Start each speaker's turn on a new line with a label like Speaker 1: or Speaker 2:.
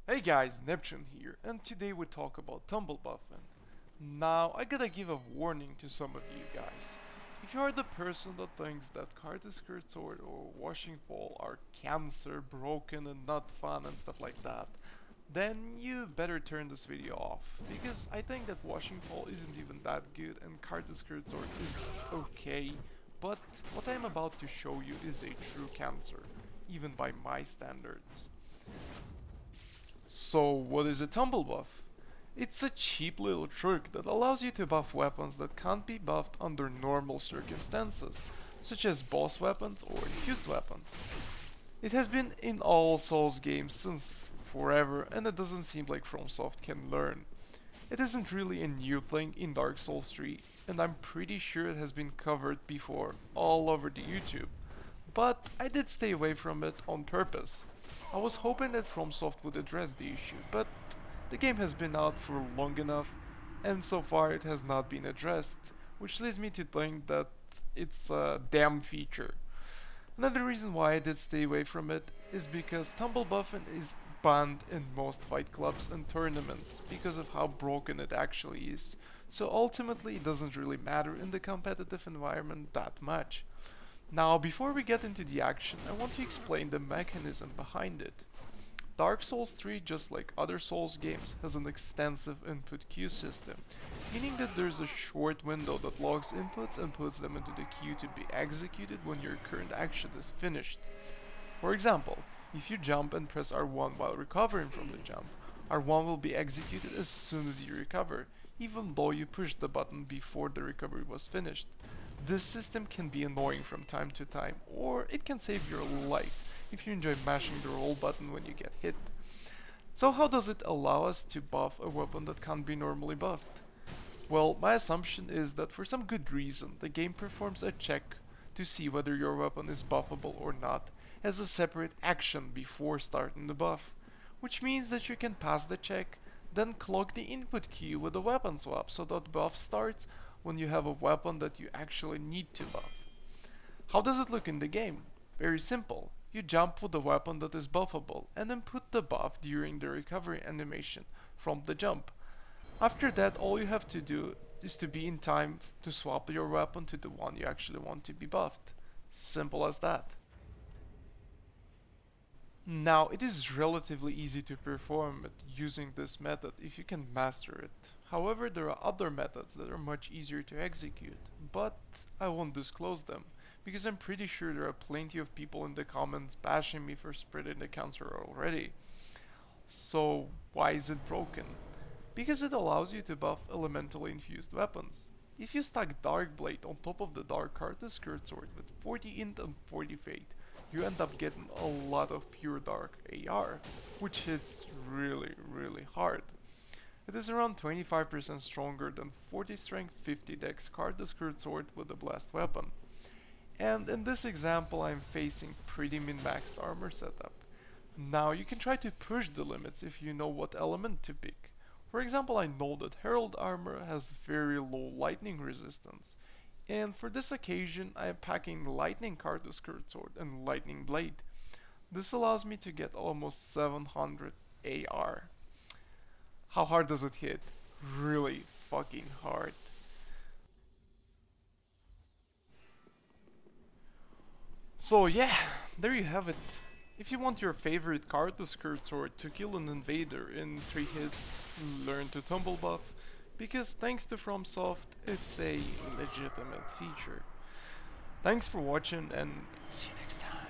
Speaker 1: Hey guys, Neptune here, and today we talk about tumblebuffing. Now, I gotta give a warning to some of you guys. If you are the person that thinks that Card Skirt Sword or Washing Pole are cancer, broken and not fun and stuff like that, then you better turn this video off, because I think that Washing Pole isn't even that good and Card Skirt Sword is okay, but what I'm about to show you is a true cancer, even by my standards. So what is a tumble buff? It's a cheap little trick that allows you to buff weapons that can't be buffed under normal circumstances, such as boss weapons or infused weapons. It has been in all Souls games since forever, and it doesn't seem like FROMSOFT can learn. It isn't really a new thing in Dark Souls 3, and I'm pretty sure it has been covered before all over the YouTube, but I did stay away from it on purpose. I was hoping that FROMSOFT would address the issue, but the game has been out for long enough, and so far it has not been addressed, which leads me to think that it's a damn feature. Another reason why I did stay away from it is because tumble buffing is banned in most fight clubs and tournaments because of how broken it actually is, so ultimately it doesn't really matter in the competitive environment that much. Now, before we get into the action, I want to explain the mechanism behind it. Dark Souls 3, just like other Souls games, has an extensive input queue system, meaning that there's a short window that logs inputs and puts them into the queue to be executed when your current action is finished. For example, if you jump and press R1 while recovering from the jump, R1 will be executed as soon as you recover, even though you pushed the button before the recovery was finished. This system can be annoying from time to time, or it can save your life if you enjoy mashing the roll button when you get hit. So how does it allow us to buff a weapon that can't be normally buffed? Well, my assumption is that for some good reason, the game performs a check to see whether your weapon is buffable or not as a separate action before starting the buff, which means that you can pass the check, then clog the input queue with a weapon swap so that buff starts when you have a weapon that you actually need to buff. How does it look in the game? Very simple. You jump with a weapon that is buffable and then put the buff during the recovery animation from the jump. After that, all you have to do is to be in time to swap your weapon to the one you actually want to be buffed. Simple as that. Now, it is relatively easy to perform it using this method if you can master it. However, there are other methods that are much easier to execute, but I won't disclose them, because I'm pretty sure there are plenty of people in the comments bashing me for spreading the cancer already. So, why is it broken? Because it allows you to buff elementally infused weapons. If you stack Dark Blade on top of the Dark Card Skirt Sword with 40 int and 40 fate, you end up getting a lot of pure dark AR, which hits really hard. It is around 25% stronger than 40 strength 50 dex Card Skirt Sword with a blast weapon. And in this example I'm facing pretty min-maxed armor setup. Now you can try to push the limits if you know what element to pick. For example, I know that Herald armor has very low lightning resistance, and for this occasion I am packing Lightning Card Skirt Sword and Lightning Blade. This allows me to get almost 700 AR. How hard does it hit? Really fucking hard. So yeah, there you have it. If you want your favorite card, the Skirt Sword, to kill an invader in 3 hits, learn to tumble buff, because thanks to FromSoft, it's a legitimate feature. Thanks for watching and see you next time.